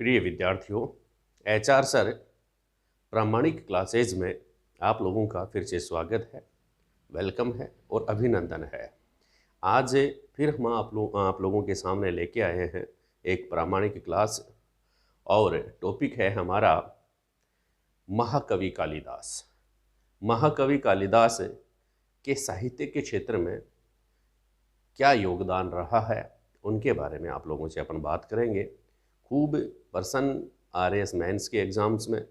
प्रिय विद्यार्थियों, HR sir प्रामाणिक क्लासेज में आप लोगों का फिर से स्वागत है, वेलकम है और अभिनंदन है। आज फिर हम आप लोगों के सामने लेके आए हैं एक प्रामाणिक क्लास और टॉपिक है हमारा महाकवि कालिदास। महाकवि कालिदास के साहित्य के क्षेत्र में क्या योगदान रहा है उनके बारे में आप लोगों से अपन बात करेंगे। खूब पर्सन आरएएस मेंस के एग्ज़ाम्स में,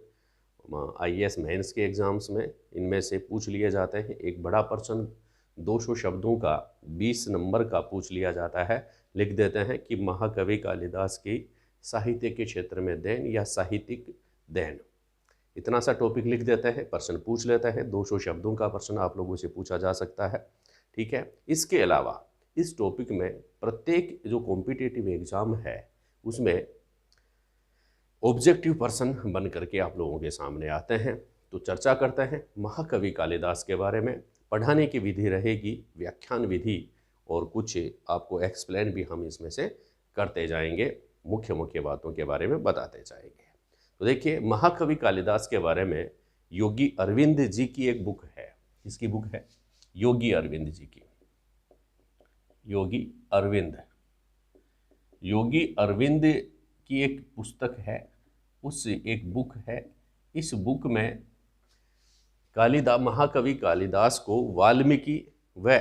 आईएएस मेंस के एग्ज़ाम्स में इनमें से पूछ लिए जाते हैं। एक बड़ा पर्सन 200 शब्दों का 20 नंबर का पूछ लिया जाता है। लिख देते हैं कि महाकवि कालिदास की साहित्य के क्षेत्र में देन या साहित्यिक देन, इतना सा टॉपिक लिख देते हैं, पर्सन पूछ लेते हैं। 200 शब्दों का पर्सन आप लोगों से पूछा जा सकता है, ठीक है। इसके अलावा इस टॉपिक में प्रत्येक जो कॉम्पिटिटिव एग्ज़ाम है उसमें ऑब्जेक्टिव पर्सन बन करके आप लोगों के सामने आते हैं। तो चर्चा करते हैं महाकवि कालिदास के बारे में। पढ़ाने की विधि रहेगी व्याख्यान विधि और कुछ आपको एक्सप्लेन भी हम इसमें से करते जाएंगे, मुख्य मुख्य बातों के बारे में बताते जाएंगे। तो देखिए, महाकवि कालिदास के बारे में योगी अरविंद जी की एक बुक है। किसकी बुक है? योगी अरविंद जी की। योगी अरविंद की एक पुस्तक है, उस एक बुक है। इस बुक में महाकवि कालिदास को वाल्मीकि व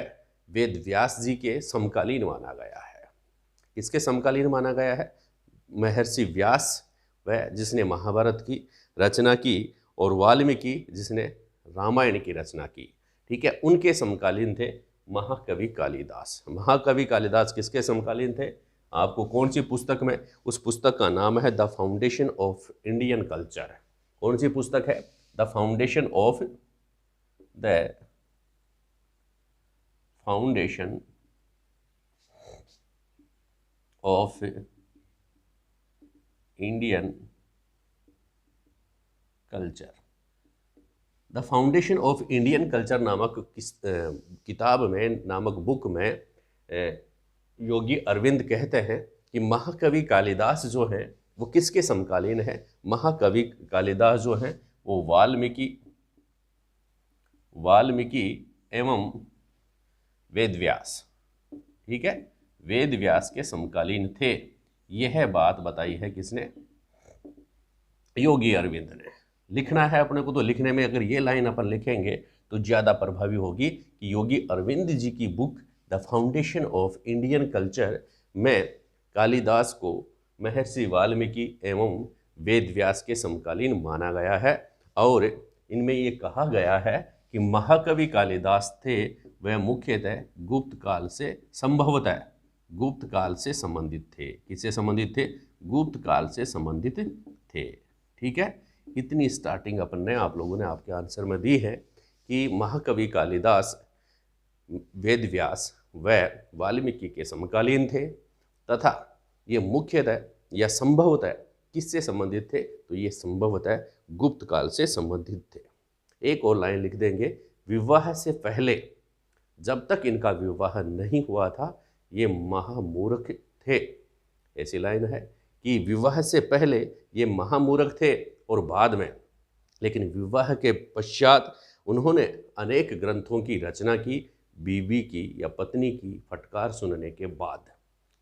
वेद व्यास जी के समकालीन माना गया है। किसके समकालीन माना गया है? महर्षि व्यास व जिसने महाभारत की रचना की और वाल्मीकि जिसने रामायण की रचना की, ठीक है, उनके समकालीन थे महाकवि कालिदास। महाकवि कालिदास किसके समकालीन थे? आपको कौन सी पुस्तक में? उस पुस्तक का नाम है the foundation of Indian culture. कौन सी पुस्तक है? The foundation of Indian culture. The foundation of Indian culture नामक किताब में, नामक बुक में योगी अरविंद कहते हैं कि महाकवि कालिदास जो हैं वो किसके समकालीन है? महाकवि कालिदास जो हैं वो वाल्मीकि एवं वेदव्यास, ठीक है, वेदव्यास के समकालीन थे। यह बात बताई है किसने? योगी अरविंद ने। लिखना है अपने को, तो लिखने में अगर ये लाइन अपन लिखेंगे तो ज़्यादा प्रभावी होगी कि योगी अरविंद जी की book the foundation of Indian culture में कालिदास को महर्षि वाल्मीकि एवं वेदव्यास के समकालीन माना गया है। और इनमें ये कहा गया है कि महाकवि कालिदास थे वह मुख्यतः गुप्त काल से, संभवतः गुप्त काल से संबंधित थे। किससे संबंधित थे? गुप्त काल से संबंधित थे, ठीक है। इतनी स्टार्टिंग अपन ने आप लोगों ने आपके आंसर में दी है कि महाकवि कालिदास वेदव्यास व वाल्मीकि के समकालीन थे तथा ये मुख्यतः या संभवतः किससे संबंधित थे? तो ये संभवतः गुप्त काल से संबंधित थे। एक और लाइन लिख देंगे, विवाह से पहले, जब तक इनका विवाह नहीं हुआ था, ये महामूर्ख थे। ऐसी लाइन है कि विवाह से पहले ये महामूर्ख थे और बाद में, लेकिन विवाह के पश्चात उन्होंने अनेक ग्रंथों की रचना की, बीवी की या पत्नी की फटकार सुनने के बाद,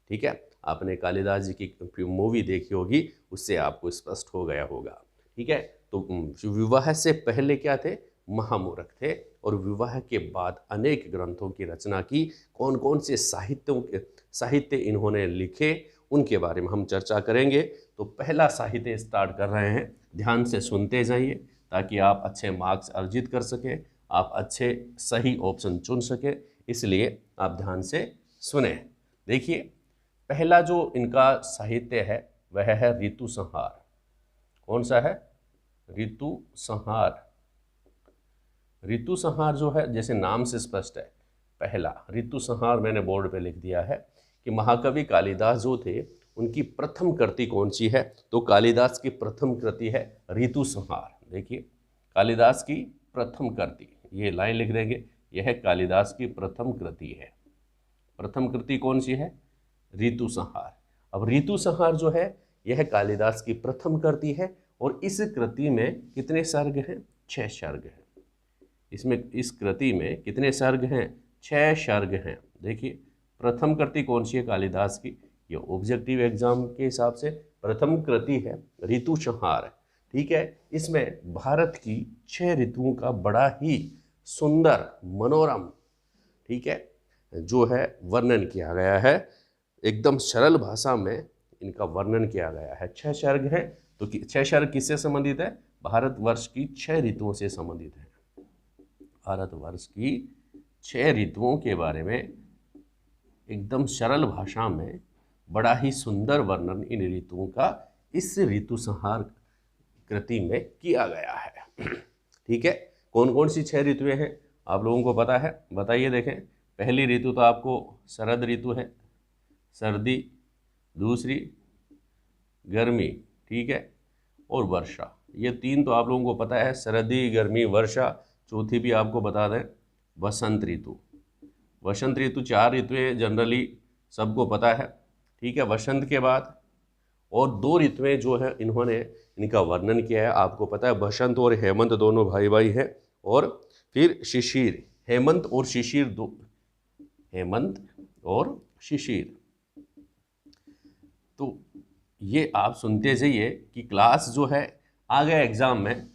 ठीक है। आपने कालिदास जी की मूवी देखी होगी, उससे आपको स्पष्ट हो गया होगा, ठीक है। तो विवाह से पहले क्या थे? महामूर्ख थे और विवाह के बाद अनेक ग्रंथों की रचना की। कौन कौन से साहित्य इन्होंने लिखे उनके बारे में हम चर्चा करेंगे। तो पहला साहित्य स्टार्ट कर रहे हैं, ध्यान से सुनते जाइए ताकि आप अच्छे मार्क्स अर्जित कर सकें, आप अच्छे सही ऑप्शन चुन सकें, इसलिए आप ध्यान से सुने। देखिए, पहला जो इनका साहित्य है वह है ऋतु संहार। कौन सा है? ऋतु संहार। ऋतु संहार जो है, जैसे नाम से स्पष्ट है, पहला ऋतु संहार मैंने बोर्ड पे लिख दिया है कि महाकवि कालिदास जो थे उनकी प्रथम कृति कौन सी है? तो कालिदास की प्रथम कृति है ऋतु संहार। देखिए, कालिदास की प्रथम कृति, ये लाइन लिख देंगे, यह कालिदास की प्रथम कृति है। प्रथम कृति कौन सी है? ऋतु संहार। अब ऋतु संहार जो है यह कालिदास की प्रथम कृति है और इस कृति में कितने सर्ग हैं? 6 सर्ग हैं। इसमें इस कृति में कितने सर्ग हैं? 6 सर्ग हैं। देखिए प्रथम कृति कौन सी है कालिदास की? ये ऑब्जेक्टिव एग्जाम के हिसाब से प्रथम कृति है ऋतुसंहार। ठीक है, इसमें भारत की 6 ऋतुओं का बड़ा ही सुंदर मनोरम, ठीक है, जो है वर्णन किया गया है। एकदम सरल भाषा में इनका वर्णन किया गया है। 6 सर्ग हैं, तो 6 सर्ग किससे संबंधित है? भारतवर्ष की 6 ऋतुओं से संबंधित है। भारतवर्ष की 6 ऋतुओं के बारे में एकदम सरल भाषा में बड़ा ही सुंदर वर्णन इन ऋतुओं का इस ऋतुसंहार कृति में किया गया है। ठीक है, कौन कौन सी 6 ऋतुएं हैं आप लोगों को पता है? बताइए। देखें, पहली ऋतु तो आपको शरद ऋतु है, सर्दी। दूसरी गर्मी, ठीक है, और वर्षा। ये 3 तो आप लोगों को पता है, सर्दी, गर्मी, वर्षा। चौथी भी आपको बता दें, वसंत ऋतु। वसंत ऋतु 4 ऋतुएं जनरली सबको पता है। ठीक है, वसंत के बाद और 2 ऋतुएं जो है इन्होंने इनका वर्णन किया है, आपको पता है बसंत और हेमंत दोनों भाई भाई हैं। और फिर शिशिर, हेमंत और शिशिर, दो हेमंत और शिशिर। तो ये आप सुनते जाइए कि क्लास जो है आगे एग्जाम में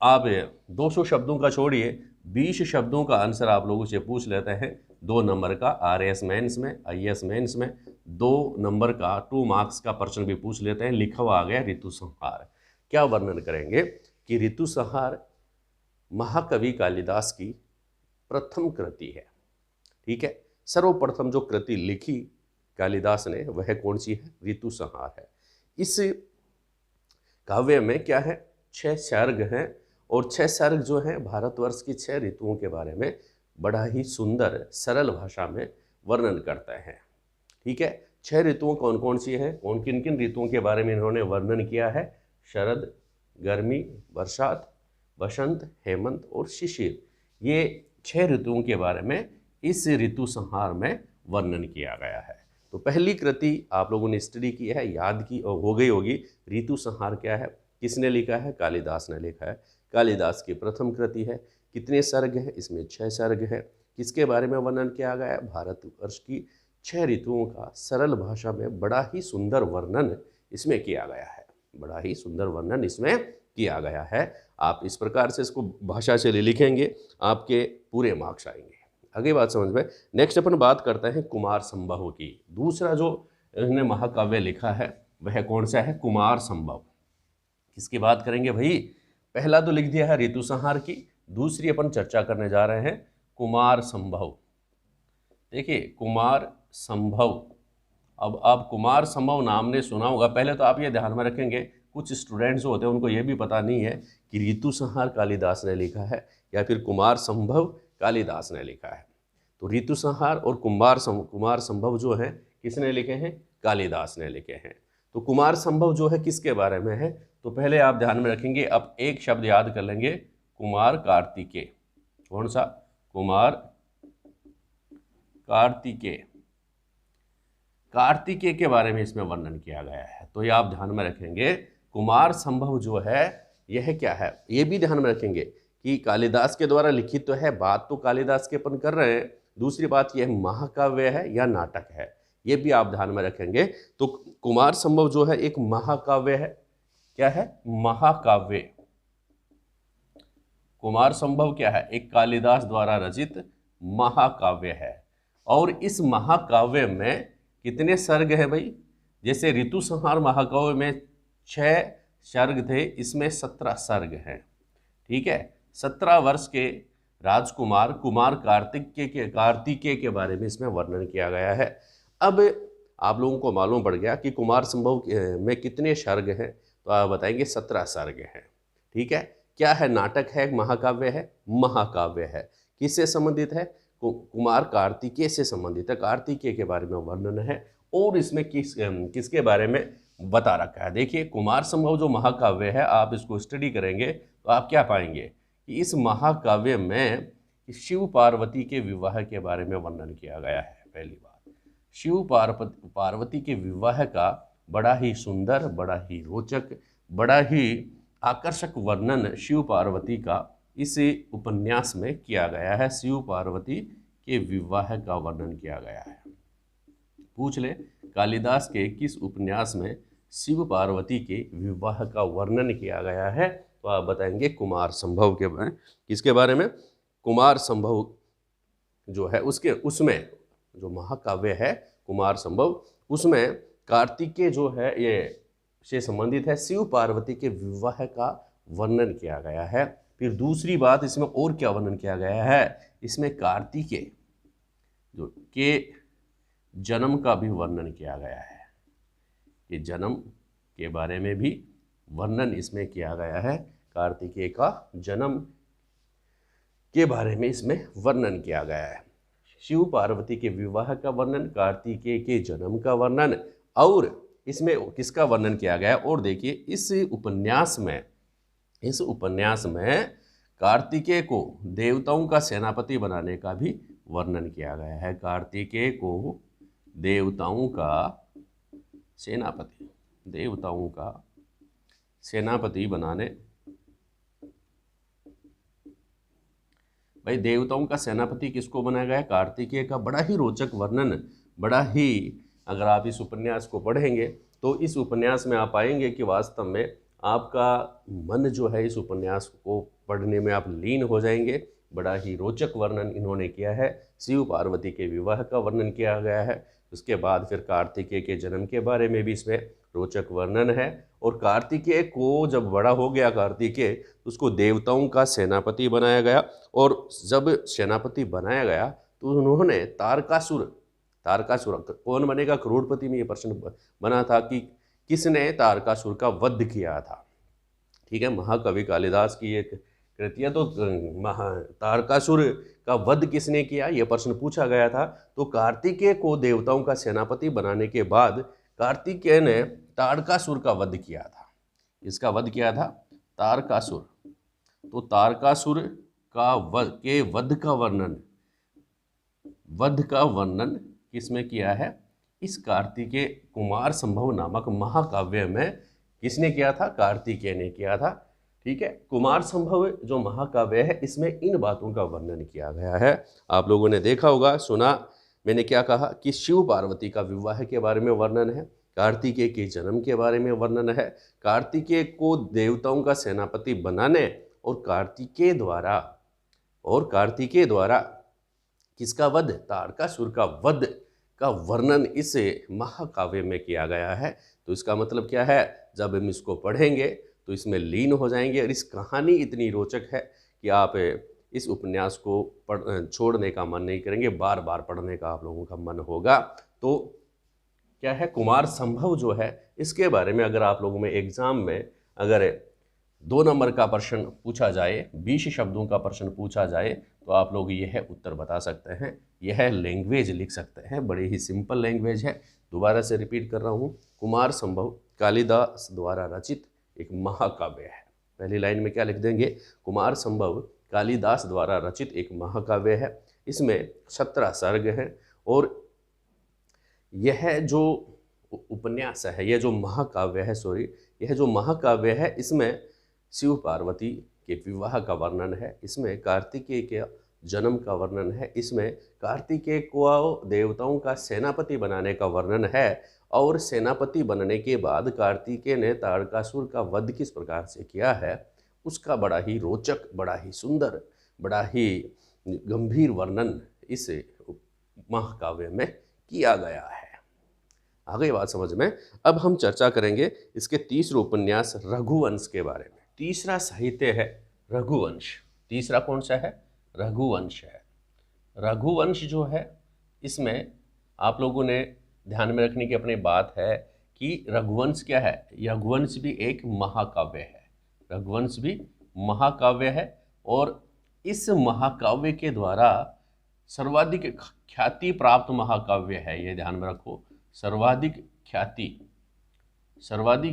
आप 200 शब्दों का छोड़िए 20 शब्दों का आंसर आप लोगों से पूछ लेते हैं। 2 नंबर का RAS मेंस में, IAS मेंस में 2 नंबर का 2 मार्क्स का प्रश्न भी पूछ लेते हैं। लिखा हुआ आ गया ऋतुसंहार। क्या वर्णन करेंगे कि ऋतुसंहार महाकवि कालिदास की प्रथम कृति है। ठीक है, सर्वप्रथम जो कृति लिखी कालिदास ने वह कौन सी है? ऋतुसंहार है। इस काव्य में क्या है? 6 सर्ग हैं और 6 सर्ग जो हैं भारतवर्ष की 6 ऋतुओं के बारे में बड़ा ही सुंदर सरल भाषा में वर्णन करते हैं। ठीक है, 6 ऋतुओं कौन कौन सी हैं? कौन किन किन ऋतुओं के बारे में इन्होंने वर्णन किया है? शरद, गर्मी, बरसात, बसंत, हेमंत और शिशिर। ये 6 ऋतुओं के बारे में इस ऋतुसंहार में वर्णन किया गया है। तो पहली कृति आप लोगों ने स्टडी की है, याद की हो गई होगी। ऋतुसंहार क्या है, किसने लिखा है? कालिदास ने लिखा है। कालिदास की प्रथम कृति है। कितने सर्ग हैं? इसमें 6 सर्ग हैं। किसके बारे में वर्णन किया गया है? भारतवर्ष की 6 ऋतुओं का सरल भाषा में बड़ा ही सुंदर वर्णन इसमें किया गया है। बड़ा ही सुंदर वर्णन इसमें किया गया है। आप इस प्रकार से इसको भाषा से लिखेंगे, आपके पूरे मार्क्स आएंगे। आगे बात समझ में। नेक्स्ट अपन बात करते हैं कुमार संभव की। दूसरा जो इन्होंने महाकाव्य लिखा है वह कौन सा है? कुमार संभव। किसकी बात करेंगे भाई? पहला तो लिख दिया है ऋतुसंहार की, दूसरी अपन चर्चा करने जा रहे हैं कुमार संभव। देखिए कुमार संभव, अब आप कुमार संभव नाम ने सुना होगा। पहले तो आप ये ध्यान में रखेंगे, कुछ स्टूडेंट्स जो होते हैं उनको ये भी पता नहीं है कि ऋतुसंहार कालिदास ने लिखा है या फिर कुमार संभव कालिदास ने लिखा है। तो ऋतुसंहार और कुमार संभव जो है किसने लिखे हैं? कालिदास ने लिखे हैं। तो कुमार संभव जो है किसके बारे में है? तो पहले आप ध्यान में रखेंगे, अब एक शब्द याद कर लेंगे, कुमार कार्तिकेय। कौन सा? कुमार कार्तिकेय। कार्तिकेय के बारे में इसमें वर्णन किया गया है। तो ये आप ध्यान में रखेंगे, कुमार संभव जो है यह क्या है, ये भी ध्यान में रखेंगे कि कालिदास के द्वारा लिखित तो है, बात तो कालिदास के अपन कर रहे हैं, दूसरी बात यह महाकाव्य है या नाटक है, ये भी आप ध्यान में रखेंगे। तो कुमार संभव जो है एक महाकाव्य है। क्या है? महाकाव्य। कुमार संभव क्या है? एक कालिदास द्वारा रचित महाकाव्य है। और इस महाकाव्य में कितने सर्ग हैं भाई? जैसे ऋतुसंहार महाकाव्य में 6 सर्ग थे, इसमें 17 सर्ग हैं। ठीक है, 17 वर्ष के राजकुमार कुमार कार्तिकेय के बारे में इसमें वर्णन किया गया है। अब आप लोगों को मालूम पड़ गया कि कुमार संभव में कितने सर्ग हैं, तो आप बताएंगे 17 सर्ग हैं। ठीक है, क्या है? नाटक है, महाकाव्य है? महाकाव्य है। किससे संबंधित है? कुमार कार्तिकेय से संबंधित है। कार्तिकेय के बारे में वर्णन है और इसमें किसके बारे में बता रखा है। देखिए कुमार संभव जो महाकाव्य है, आप इसको स्टडी करेंगे तो आप क्या पाएंगे कि इस महाकाव्य में शिव पार्वती के विवाह के बारे में वर्णन किया गया है। पहली बात, शिव पार्वती के विवाह का बड़ा ही सुंदर, बड़ा ही रोचक, बड़ा ही आकर्षक वर्णन शिव पार्वती का इस उपन्यास में किया गया है। शिव पार्वती के विवाह का वर्णन किया गया है। पूछ ले, कालिदास के किस उपन्यास में शिव पार्वती के विवाह का वर्णन किया गया है? तो आप बताएंगे कुमार संभव के बारे में। किसके बारे में? कुमार संभव जो है उसमें जो महाकाव्य है कुमार संभव, उसमें कार्तिकेय जो है ये से संबंधित है, शिव पार्वती के विवाह का वर्णन किया गया है। फिर दूसरी बात, इसमें और क्या वर्णन किया गया है? इसमें कार्तिकेय जो के जन्म का भी वर्णन किया गया है। कि जन्म के बारे में भी वर्णन इसमें किया गया है। कार्तिकेय का जन्म के बारे में इसमें वर्णन किया गया है। शिव पार्वती के विवाह का वर्णन, कार्तिकेय के जन्म का वर्णन, और इसमें किसका वर्णन किया गया है? और देखिए इस उपन्यास में कार्तिकेय को देवताओं का सेनापति बनाने का भी वर्णन किया गया है। कार्तिकेय को देवताओं का सेनापति बनाने, भाई देवताओं का सेनापति किसको बनाया गया है? कार्तिकेय का। बड़ा ही रोचक वर्णन, बड़ा ही, अगर आप इस उपन्यास को पढ़ेंगे तो इस उपन्यास में आप पाएंगे कि वास्तव में आपका मन जो है इस उपन्यास को पढ़ने में आप लीन हो जाएंगे। बड़ा ही रोचक वर्णन इन्होंने किया है। शिव पार्वती के विवाह का वर्णन किया गया है। उसके बाद फिर कार्तिकेय के जन्म के बारे में भी इसमें रोचक वर्णन है। और कार्तिकेय को जब बड़ा हो गया कार्तिकेय, उसको देवताओं का सेनापति बनाया गया। और जब सेनापति बनाया गया तो उन्होंने तारकासुर कौन बनेगा करोड़पति में, ये प्रश्न बना था कि किसने तारकासुर का वध किया था। ठीक है, महाकवि कालिदास की एक कृति है। तो तारकासुर का वध किसने किया, यह प्रश्न पूछा गया था। तो कार्तिकेय को देवताओं का सेनापति बनाने के बाद कार्तिकेय ने तारकासुर का वध किया था। इसका वध किया था तारकासुर। तो तारकासुर का वध का वर्णन किसमें किया है? इस कार्तिकेय कुमार संभव नामक महाकाव्य में किसने किया था? कार्तिकेय ने किया था। ठीक है, कुमार संभव जो महाकाव्य है इसमें इन बातों का वर्णन किया गया है। आप लोगों ने देखा होगा, सुना, मैंने क्या कहा कि शिव पार्वती का विवाह के बारे में वर्णन है, कार्तिकेय के जन्म के बारे में वर्णन है, कार्तिकेय को देवताओं का सेनापति बनाने और कार्तिकेय द्वारा किसका वध? तारकासुर का वध का वर्णन इस महाकाव्य में किया गया है। तो इसका मतलब क्या है? जब हम इसको पढ़ेंगे तो इसमें लीन हो जाएंगे। और इस कहानी इतनी रोचक है कि आप इस उपन्यास को छोड़ने का मन नहीं करेंगे, बार बार पढ़ने का आप लोगों का मन होगा। तो क्या है, कुमार संभव जो है इसके बारे में अगर आप लोगों में एग्जाम में अगर 2 नंबर का प्रश्न पूछा जाए, 20 शब्दों का प्रश्न पूछा जाए, तो आप लोग यह उत्तर बता सकते हैं, यह लैंग्वेज लिख सकते हैं। बड़ी ही सिंपल लैंग्वेज है। दोबारा से रिपीट कर रहा हूँ, कुमार संभव कालिदास द्वारा रचित एक महाकाव्य है। पहली लाइन में क्या लिख देंगे? कुमार संभव कालिदास द्वारा रचित एक महाकाव्य है। इसमें 17 सर्ग हैं। और यह जो उपन्यास है, यह जो महाकाव्य है, इसमें शिव पार्वती के विवाह का वर्णन है, इसमें कार्तिकेय के जन्म का वर्णन है, इसमें कार्तिकेय को देवताओं का सेनापति बनाने का वर्णन है, और सेनापति बनने के बाद कार्तिकेय ने तारकासुर का वध किस प्रकार से किया है उसका बड़ा ही रोचक, बड़ा ही सुंदर, बड़ा ही गंभीर वर्णन इस महाकाव्य में किया गया है। आ गई बात समझ में? अब हम चर्चा करेंगे इसके तीसरे उपन्यास रघुवंश के बारे में। तीसरा साहित्य है रघुवंश। तीसरा कौन सा है? रघुवंश है। रघुवंश जो है इसमें आप लोगों ने ध्यान में रखने की अपनी बात है कि रघुवंश क्या है? रघुवंश भी एक महाकाव्य है। रघुवंश भी महाकाव्य है और इस महाकाव्य के द्वारा सर्वाधिक ख्याति प्राप्त महाकाव्य है। ये ध्यान में रखो, सर्वाधिक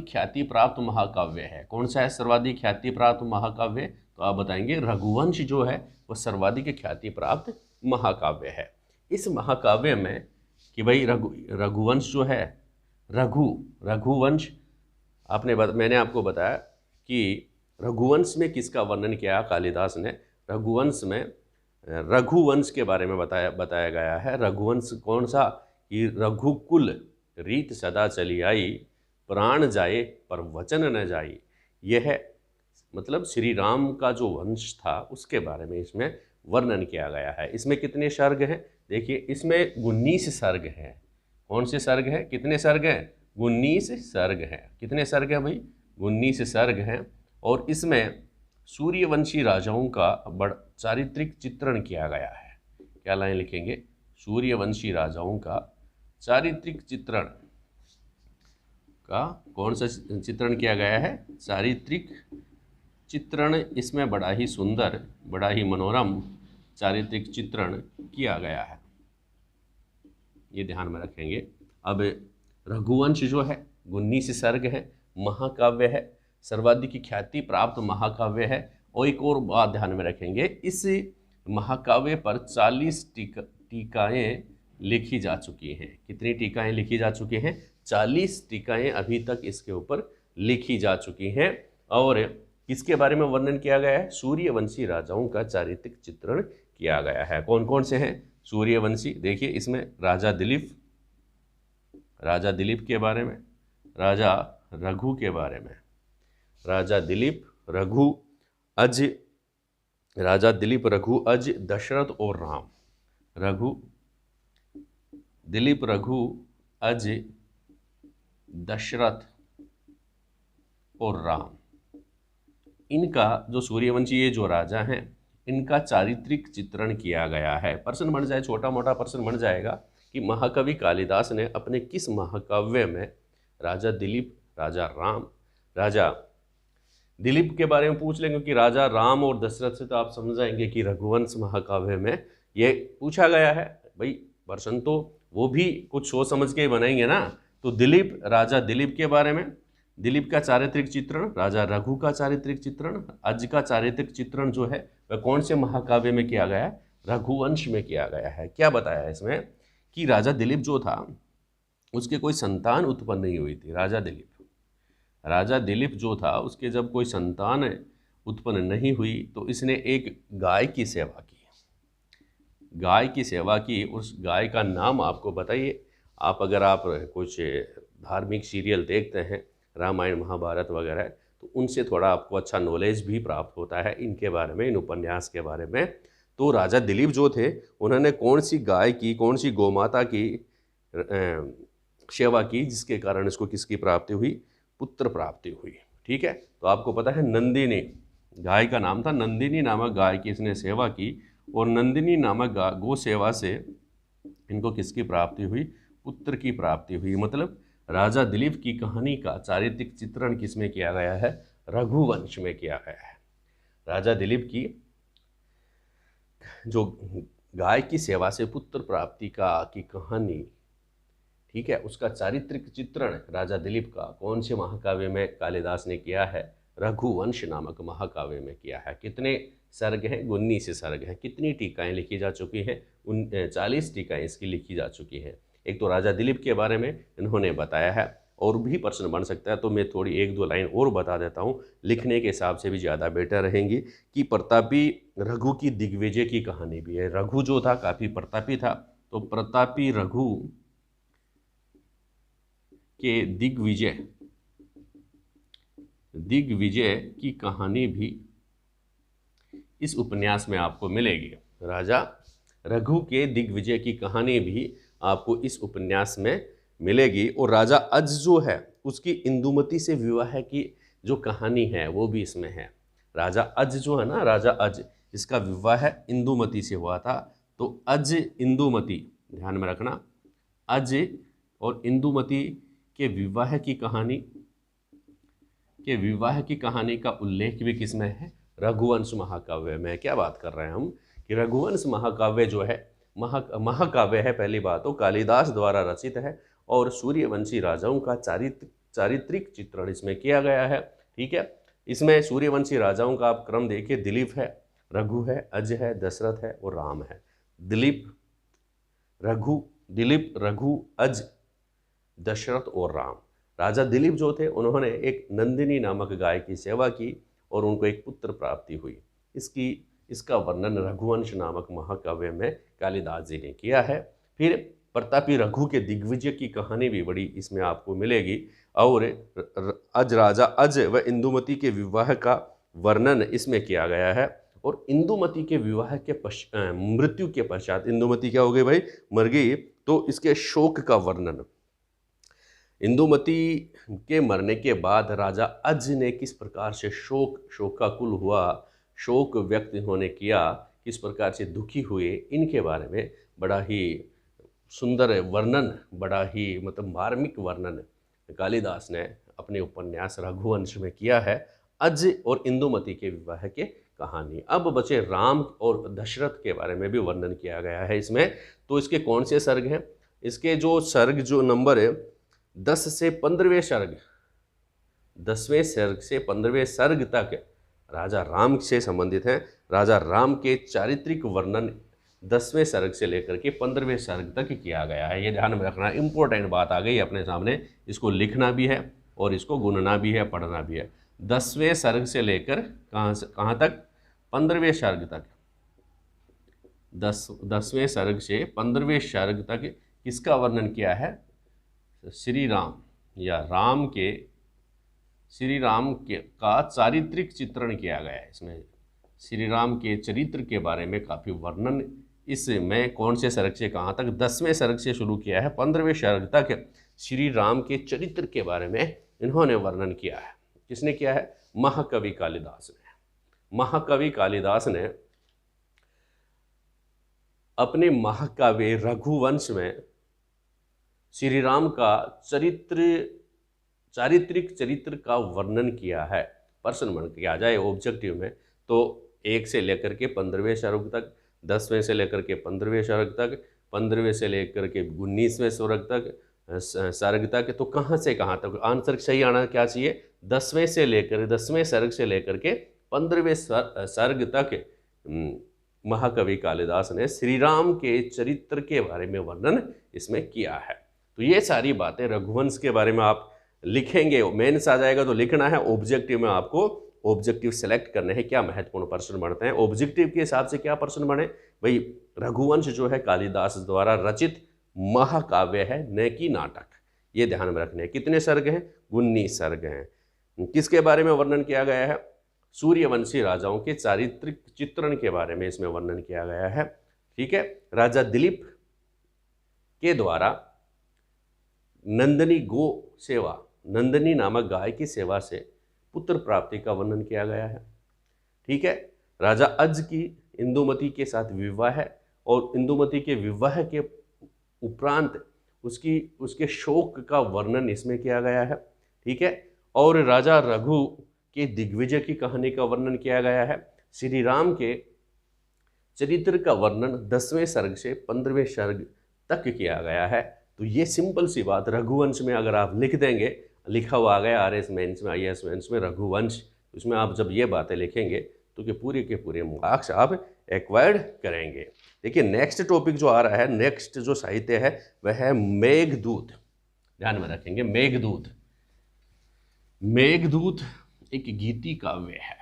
ख्याति प्राप्त महाकाव्य है। कौन सा है सर्वाधिक ख्याति प्राप्त महाकाव्य? तो आप बताएंगे रघुवंश जो है वह सर्वाधिक ख्याति प्राप्त महाकाव्य है। इस महाकाव्य में कि भाई रघुवंश जो है रघुवंश मैंने आपको बताया कि रघुवंश में किसका वर्णन किया कालिदास ने। रघुवंश में रघुवंश के बारे में बताया गया है। रघुवंश कौन सा? कि रघुकुल रीत सदा चली आई, प्राण जाए पर वचन न जाई। यह मतलब श्री राम का जो वंश था उसके बारे में इसमें वर्णन किया गया है। इसमें कितने सर्ग हैं? देखिए इसमें 19 सर्ग हैं। कौन से सर्ग हैं? कितने सर्ग हैं? 19 सर्ग हैं। कितने सर्ग हैं भाई? 19 सर्ग हैं। और इसमें सूर्यवंशी राजाओं का चारित्रिक चित्रण किया गया है। क्या लाइन लिखेंगे? सूर्यवंशी राजाओं का चारित्रिक चित्रण का कौन सा चित्रण किया गया है? चारित्रिक चित्रण। इसमें बड़ा ही सुंदर, बड़ा ही मनोरम चारित्रिक चित्रण किया गया है, ये ध्यान में रखेंगे। अब रघुवंश जो है 19 सर्ग है, महाकाव्य है, सर्वाधिक ख्याति प्राप्त महाकाव्य है। और एक और बात ध्यान में रखेंगे, इस महाकाव्य पर 40 टीकाएं लिखी जा चुकी हैं। कितनी टीकाएं लिखी जा चुकी हैं? 40 टीकाएं अभी तक इसके ऊपर लिखी जा चुकी हैं। और किसके बारे में वर्णन किया गया है? सूर्यवंशी राजाओं का चारित्रिक चित्रण किया गया है। कौन कौन से हैं सूर्यवंशी? देखिए इसमें राजा दिलीप के बारे में, राजा रघु के बारे में, राजा दिलीप रघु अज दशरथ और राम। दिलीप रघु अज दशरथ और राम, इनका जो सूर्यवंशी ये जो राजा हैं इनका चारित्रिक चित्रण किया गया है। प्रश्न बन जाए, छोटा मोटा प्रश्न बन जाएगा कि महाकवि कालिदास ने अपने किस महाकाव्य में राजा दिलीप, राजा दिलीप के बारे में पूछ लेंगे कि राजा राम और दशरथ से तो आप समझ जाएंगे कि रघुवंश महाकाव्य में ये पूछा गया है। भाई प्रश्न तो वो भी कुछ सोच समझ के ही बनाएंगे ना। तो राजा दिलीप के बारे में, दिलीप का चारित्रिक चित्रण, राजा रघु का चारित्रिक चित्रण, अज का चारित्रिक चित्रण जो है वह कौन से महाकाव्य में किया गया है? रघुवंश में किया गया है। क्या बताया है इसमें कि राजा दिलीप जो था उसके कोई संतान उत्पन्न नहीं हुई थी। राजा दिलीप जो था उसके जब कोई संतान उत्पन्न नहीं हुई तो इसने एक गाय की सेवा की। उस गाय का नाम आपको बताइए। अगर आप कुछ धार्मिक सीरियल देखते हैं, रामायण महाभारत वगैरह, तो उनसे थोड़ा आपको अच्छा नॉलेज भी प्राप्त होता है इनके बारे में, इन उपन्यास के बारे में। तो राजा दिलीप जो थे उन्होंने कौन सी गाय की, कौन सी गोमाता की सेवा की जिसके कारण इसको किसकी प्राप्ति हुई? पुत्र प्राप्ति हुई। ठीक है, तो आपको पता है नंदिनी, गाय का नाम था नंदिनी नामक गाय की इसने सेवा की। और नंदिनी नामक गो सेवा से इनको किसकी प्राप्ति हुई? पुत्र की प्राप्ति हुई। मतलब राजा दिलीप की कहानी का चारित्रिक चित्रण किसमें किया गया है? रघुवंश में किया गया है। राजा दिलीप की जो गाय की सेवा से पुत्र प्राप्ति की कहानी, ठीक है, उसका चारित्रिक चित्रण राजा दिलीप का कौन से महाकाव्य में कालिदास ने किया है? रघुवंश नामक महाकाव्य में किया है। कितने सर्ग हैं? 19 सर्ग हैं। कितनी टीकाएं लिखी जा चुकी हैं? 40 टीकाएं इसकी लिखी जा चुकी हैं। एक तो राजा दिलीप के बारे में इन्होंने बताया है। और भी प्रश्न बन सकता है तो मैं थोड़ी 1-2 लाइन और बता देता हूँ, लिखने के हिसाब से भी ज़्यादा बेटर रहेंगी। कि प्रतापी रघु की दिग्विजय की कहानी भी है। रघु जो था काफ़ी प्रतापी था, तो प्रतापी रघु के दिग्विजय की कहानी भी इस उपन्यास में आपको मिलेगी। राजा रघु के दिग्विजय की कहानी भी आपको इस उपन्यास में मिलेगी। और राजा अज जो है उसकी इंदुमती से विवाह की जो कहानी है वो भी इसमें है। राजा अज जो है ना, राजा अज, इसका विवाह इंदुमती से हुआ था। तो अज इंदुमती, ध्यान में रखना, अज और इंदुमती के विवाह की कहानी का उल्लेख भी किसमें है? रघुवंश महाकाव्य में। क्या बात कर रहे हैं हम कि रघुवंश महाकाव्य जो है महाकाव्य है। पहली बात तो कालिदास द्वारा रचित है और सूर्यवंशी राजाओं का चारित्रिक चित्रण इसमें किया गया है। ठीक है, इसमें सूर्यवंशी राजाओं का आप क्रम देखिए, दिलीप है, रघु है, अज है, दशरथ है और राम है। दिलीप, रघु, अज, दशरथ और राम। राजा दिलीप जो थे उन्होंने एक नंदिनी नामक गाय की सेवा की और उनको एक पुत्र प्राप्ति हुई। इसका वर्णन रघुवंश नामक महाकाव्य में कालिदास जी ने किया है। फिर प्रतापी रघु के दिग्विजय की कहानी भी बड़ी इसमें आपको मिलेगी और अज व इंदुमती के विवाह का वर्णन इसमें किया गया है। और इंदुमती के विवाह के मृत्यु के पश्चात, इंदुमती क्या हो गई भाई, मर गई, तो इसके शोक का वर्णन, इंदुमती के मरने के बाद राजा अज ने किस प्रकार से शोकाकुल हुआ, शोक व्यक्त इन्होंने किया, किस प्रकार से दुखी हुए, इनके बारे में बड़ा ही सुंदर वर्णन, बड़ा ही मतलब मार्मिक वर्णन कालिदास ने अपने उपन्यास रघुवंश में किया है। अज और इंदुमती के विवाह के कहानी। अब बचे राम और दशरथ के बारे में भी वर्णन किया गया है इसमें। तो इसके कौन से सर्ग हैं? इसके जो सर्ग जो नंबर है 10 से 15वें सर्ग, 10वें सर्ग से 15वें सर्ग तक राजा राम से संबंधित हैं। राजा राम के चारित्रिक वर्णन 10वें सर्ग से लेकर के 15वें सर्ग तक किया गया है। ये ध्यान में रखना, इंपॉर्टेंट बात आ गई अपने सामने, इसको लिखना भी है और इसको गुनना भी है, पढ़ना भी है। 10वें सर्ग से लेकर कहाँ तक? 15वें सर्ग तक। 10वें सर्ग से 15वें सर्ग तक किसका वर्णन किया है? श्री राम या श्री राम का चारित्रिक चित्रण किया गया है। इसमें श्री राम के चरित्र के बारे में काफ़ी वर्णन इसमें कौन से सर्ग से कहाँ तक? 10वें सर्ग से शुरू किया है, 15वें सर्ग तक श्री राम के चरित्र के बारे में इन्होंने वर्णन किया है। किसने किया है? महाकवि कालिदास ने। महाकवि कालिदास ने अपने महाकाव्य रघुवंश में श्री राम का चारित्रिक चरित्र का वर्णन किया है। प्रश्न बन किया जाए ऑब्जेक्टिव में तो 1 से लेकर के 15वें सर्ग तक, 10वें से लेकर के 15वें सर्ग तक, 15वें से लेकर के 19वें सर्ग तक, तो कहाँ से कहाँ तक आंसर सही आना क्या चाहिए? 10वें सर्ग से लेकर के 15वें सर्ग तक महाकवि कालिदास ने श्री राम के चरित्र के बारे में वर्णन इसमें किया है। तो ये सारी बातें रघुवंश के बारे में आप लिखेंगे, मेंस आ जाएगा तो लिखना है। ऑब्जेक्टिव में आपको ऑब्जेक्टिव सेलेक्ट करने हैं, क्या महत्वपूर्ण प्रश्न बढ़ते हैं। ऑब्जेक्टिव के हिसाब से क्या प्रश्न बने भाई? रघुवंश जो है कालिदास द्वारा रचित महाकाव्य है, न कि नाटक। ये ध्यान में रखने हैं। कितने सर्ग हैं? 19 सर्ग हैं। किसके बारे में वर्णन किया गया है? सूर्यवंशी राजाओं के चारित्रिक चित्रण के बारे में इसमें वर्णन किया गया है। ठीक है। राजा दिलीप के द्वारा नंदिनी नामक गाय की सेवा से पुत्र प्राप्ति का वर्णन किया गया है। ठीक है। राजा अज की इंदुमती के साथ विवाह है और इंदुमती के विवाह के उपरांत उसके शोक का वर्णन इसमें किया गया है। ठीक है। और राजा रघु के दिग्विजय की कहानी का वर्णन किया गया है। श्री राम के चरित्र का वर्णन 10वें सर्ग से 15वें सर्ग तक किया गया है। तो ये सिंपल सी बात रघुवंश में अगर आप लिख देंगे, लिखा हुआ आ गया RS मेंस में, IAS मेंस में रघुवंश, उसमें आप जब ये बातें लिखेंगे तो कि पूरे के पूरे मार्क्स आप एक्वायर्ड करेंगे। देखिए नेक्स्ट टॉपिक जो आ रहा है, नेक्स्ट जो साहित्य है वह है मेघदूत। ध्यान में रखेंगे मेघदूत। मेघदूत एक गीति काव्य है।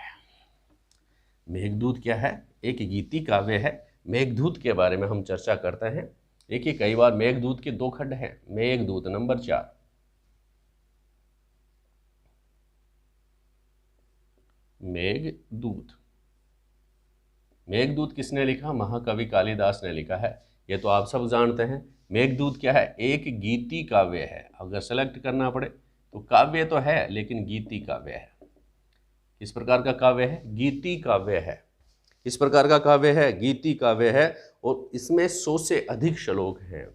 मेघदूत क्या है? एक गीति काव्य है। मेघदूत के बारे में हम चर्चा करते हैं। देखिए कई बार मेघदूत के 2 खंड हैं। मेघदूत नंबर 4, मेघदूत किसने लिखा? महाकवि कालिदास ने लिखा है। ये तो आप सब जानते हैं। मेघदूत क्या है? एक गीति काव्य है। अगर सेलेक्ट करना पड़े तो काव्य तो है लेकिन गीति काव्य है। किस प्रकार का काव्य है? गीति काव्य है। किस प्रकार का काव्य है? गीति काव्य है। और इसमें 100 से अधिक श्लोक हैं।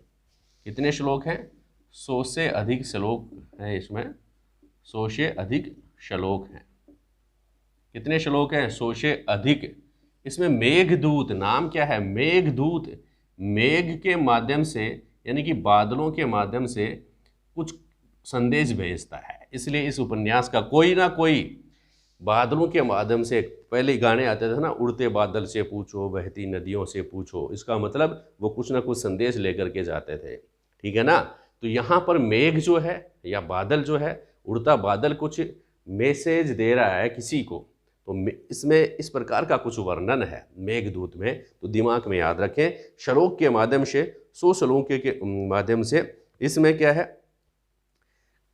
कितने श्लोक हैं? 100 से अधिक श्लोक हैं। इसमें 100 से अधिक श्लोक हैं। कितने श्लोक हैं? 100 से अधिक। इसमें मेघदूत, नाम क्या है? मेघदूत। मेघ के माध्यम से यानी कि बादलों के माध्यम से कुछ संदेश भेजता है। इसलिए इस उपन्यास का कोई ना कोई बादलों के माध्यम से, पहले गाने आते थे ना, उड़ते बादल से पूछो, बहती नदियों से पूछो, इसका मतलब वो कुछ ना कुछ संदेश लेकर के जाते थे। ठीक है ना। तो यहाँ पर मेघ जो है या बादल जो है, उड़ता बादल कुछ मैसेज दे रहा है किसी को, तो इसमें इस प्रकार का कुछ वर्णन है मेघदूत में, तो दिमाग में याद रखें। श्लोक के माध्यम से, 100 श्लोकों के माध्यम से इसमें क्या है,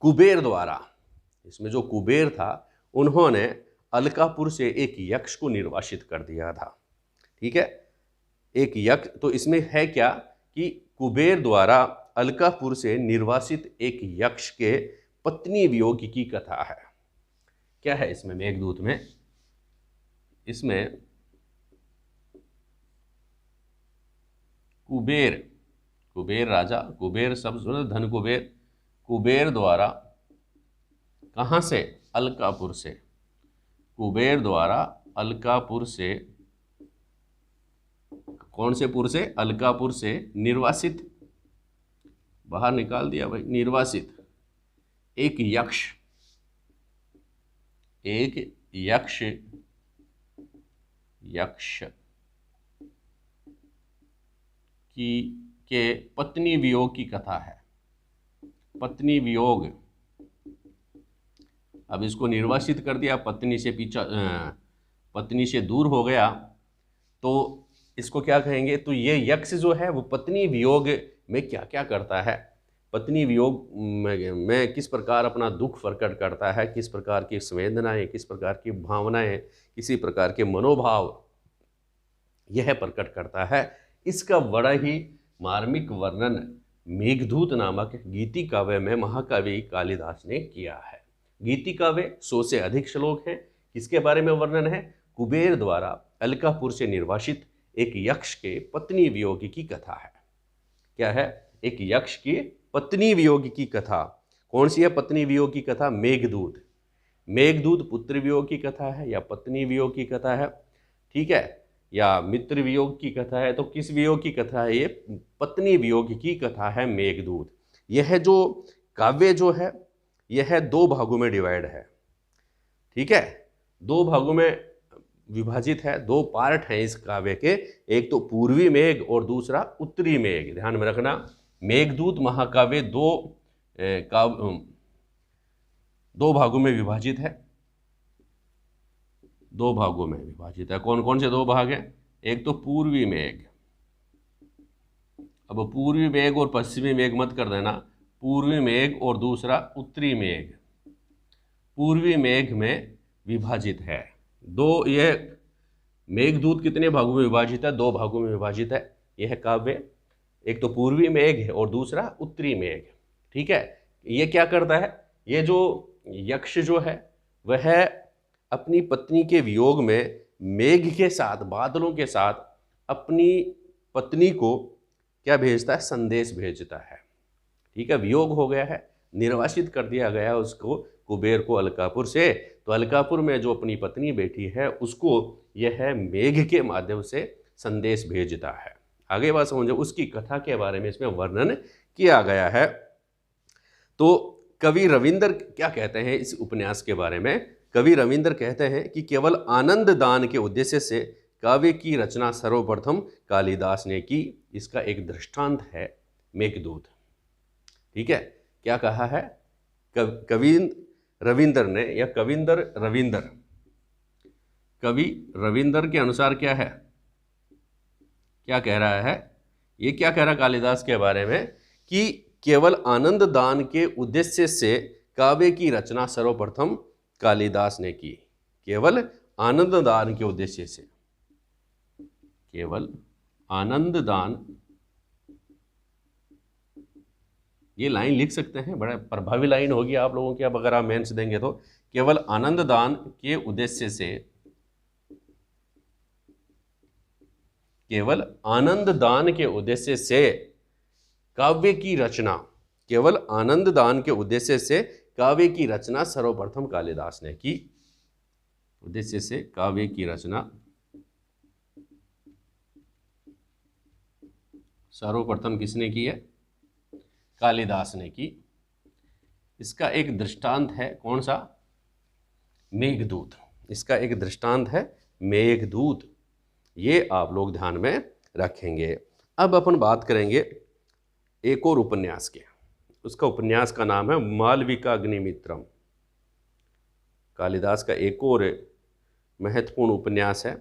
कुबेर द्वारा, इसमें जो कुबेर था उन्होंने अलकापुर से एक यक्ष को निर्वासित कर दिया था। ठीक है, एक यक्ष, तो इसमें है क्या कि कुबेर द्वारा अलकापुर से निर्वासित एक यक्ष के पत्नी वियोग की कथा है। क्या है इसमें मेघदूत में? इसमें कुबेर राजा, कुबेर शब्द सुना, धन कुबेर, कुबेर द्वारा कहाँ से? अलकापुर से। कुबेर द्वारा अलकापुर से, कौन से पुर से? अलकापुर से निर्वासित, बाहर निकाल दिया भाई, निर्वासित एक यक्ष के पत्नी वियोग की कथा है। पत्नी वियोग, अब इसको निर्वासित कर दिया, पत्नी से दूर हो गया, तो इसको क्या कहेंगे? तो ये यक्ष जो है वो पत्नी वियोग में क्या क्या करता है, पत्नी वियोग में किस प्रकार अपना दुख प्रकट करता है, किस प्रकार की संवेदनाएं, किस प्रकार की भावनाएं, किसी प्रकार के मनोभाव यह प्रकट करता है। इसका बड़ा ही मार्मिक वर्णन मेघदूत नामक गीति काव्य में महाकवि कालिदास ने किया है। गीति काव्य 100 से अधिक श्लोक हैं। किसके बारे में वर्णन है? कुबेर द्वारा अलकापुर से निर्वासित एक यक्ष के पत्नी वियोग की कथा है। क्या है? एक यक्ष की पत्नी वियोग की कथा। कौन सी है पत्नी वियोग की कथा? मेघदूत। मेघदूत पुत्र वियोग की कथा है या पत्नी वियोग की कथा है, ठीक है, या मित्र वियोग की कथा है। तो किस वियोग की कथा है? ये पत्नी वियोग की कथा है मेघदूत। यह जो काव्य जो है यह 2 भागों में डिवाइड है, ठीक है, 2 भागों में विभाजित है। 2 पार्ट हैं इस काव्य के, एक तो पूर्वी मेघ और दूसरा उत्तरी मेघ। ध्यान में रखना, मेघदूत महाकाव्य 2 भागों में विभाजित है। 2 भागों में विभाजित है। कौन कौन से 2 भाग हैं? एक तो पूर्वी मेघ, अब पूर्वी मेघ और पश्चिमी मेघ मत कर देना, पूर्वी मेघ और दूसरा उत्तरी मेघ। पूर्वी मेघ में विभाजित है 2, यह मेघदूत कितने भागों में विभाजित है? 2 भागों में विभाजित है यह काव्य। एक तो पूर्वी मेघ है और दूसरा उत्तरी मेघ, ठीक है। ये क्या करता है? ये जो यक्ष जो है वह अपनी पत्नी के वियोग में मेघ के साथ, बादलों के साथ अपनी पत्नी को क्या भेजता है? संदेश भेजता है, ठीक है। वियोग हो गया है, निर्वासित कर दिया गया उसको, कुबेर को अलकापुर से। तो अलकापुर में जो अपनी पत्नी बैठी है उसको यह मेघ के माध्यम से संदेश भेजता है। आगे बात समझो, उसकी कथा के बारे में इसमें वर्णन किया गया है। तो कवि रविंद्र क्या कहते हैं इस उपन्यास के बारे में? कवि रविंद्र कहते हैं कि केवल आनंद दान के उद्देश्य से काव्य की रचना सर्वप्रथम कालिदास ने की। इसका एक दृष्टांत है मेघदूत, ठीक है। क्या कहा है कवि रविंद्र ने, या कवि रविंद्र के अनुसार क्या है, क्या कह रहा है? ये क्या कह रहा है कालिदास के बारे में कि केवल आनंद दान के उद्देश्य से काव्य की रचना सर्वप्रथम कालिदास ने की। केवल आनंद दान के उद्देश्य से, केवल आनंद दान, ये लाइन लिख सकते हैं, बड़ा प्रभावी लाइन होगी आप लोगों की। अब अगर आप मेंस देंगे तो केवल आनंद दान के उद्देश्य से, केवल आनंद दान के उद्देश्य से काव्य की रचना, केवल आनंद दान के उद्देश्य से काव्य की रचना सर्वप्रथम कालिदास ने की। उद्देश्य से काव्य की रचना सर्वप्रथम किसने की है? कालिदास ने की। इसका एक दृष्टांत है, कौन सा? मेघदूत। इसका एक दृष्टांत है मेघदूत। ये आप लोग ध्यान में रखेंगे। अब अपन बात करेंगे एक और उपन्यास के। उसका उपन्यास का नाम है मालविका अग्निमित्रम। कालिदास का एक और महत्वपूर्ण उपन्यास है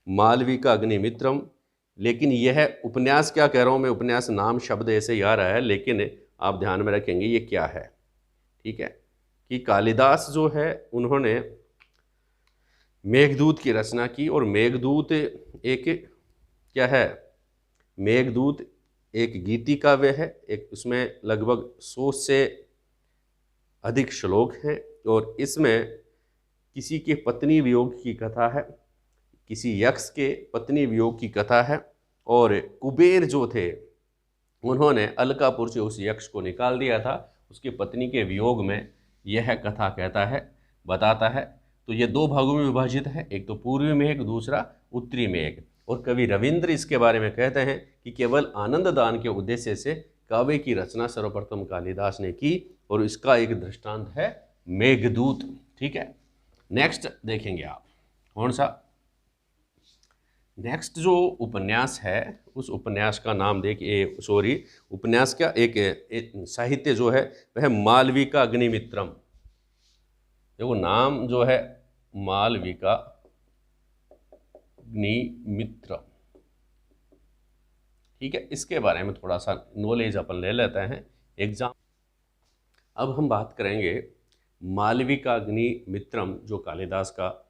मालविका अग्निमित्रम। लेकिन यह उपन्यास, क्या कह रहा हूँ मैं, उपन्यास नाम शब्द ऐसे ही आ रहा है, लेकिन आप ध्यान में रखेंगे ये क्या है। ठीक है, कि कालिदास जो है उन्होंने मेघदूत की रचना की, और मेघदूत एक क्या है, मेघदूत एक गीति काव्य है, एक उसमें लगभग 100 से अधिक श्लोक हैं, और इसमें किसी के पत्नी वियोग की कथा है, किसी यक्ष के पत्नी वियोग की कथा है, और कुबेर जो थे उन्होंने अलकापुर से उस यक्ष को निकाल दिया था, उसकी पत्नी के वियोग में यह कथा कहता है, बताता है। तो ये 2 भागों में विभाजित है, एक तो पूर्वी मेघ, दूसरा उत्तरी मेघ। और कवि रविंद्र इसके बारे में कहते हैं कि केवल आनंद दान के उद्देश्य से काव्य की रचना सर्वप्रथम कालिदास ने की, और इसका एक दृष्टांत है मेघदूत। ठीक है, नेक्स्ट देखेंगे आप कौन सा, नेक्स्ट जो उपन्यास है उस उपन्यास का नाम देखिए, सॉरी उपन्यास क्या, एक साहित्य जो है वह मालविका अग्निमित्रम। देखो नाम जो है मालविका अग्निमित्रम। ठीक है, इसके बारे में थोड़ा सा नॉलेज अपन ले लेते हैं एग्जाम। अब हम बात करेंगे मालविका अग्निमित्रम, जो कालिदास का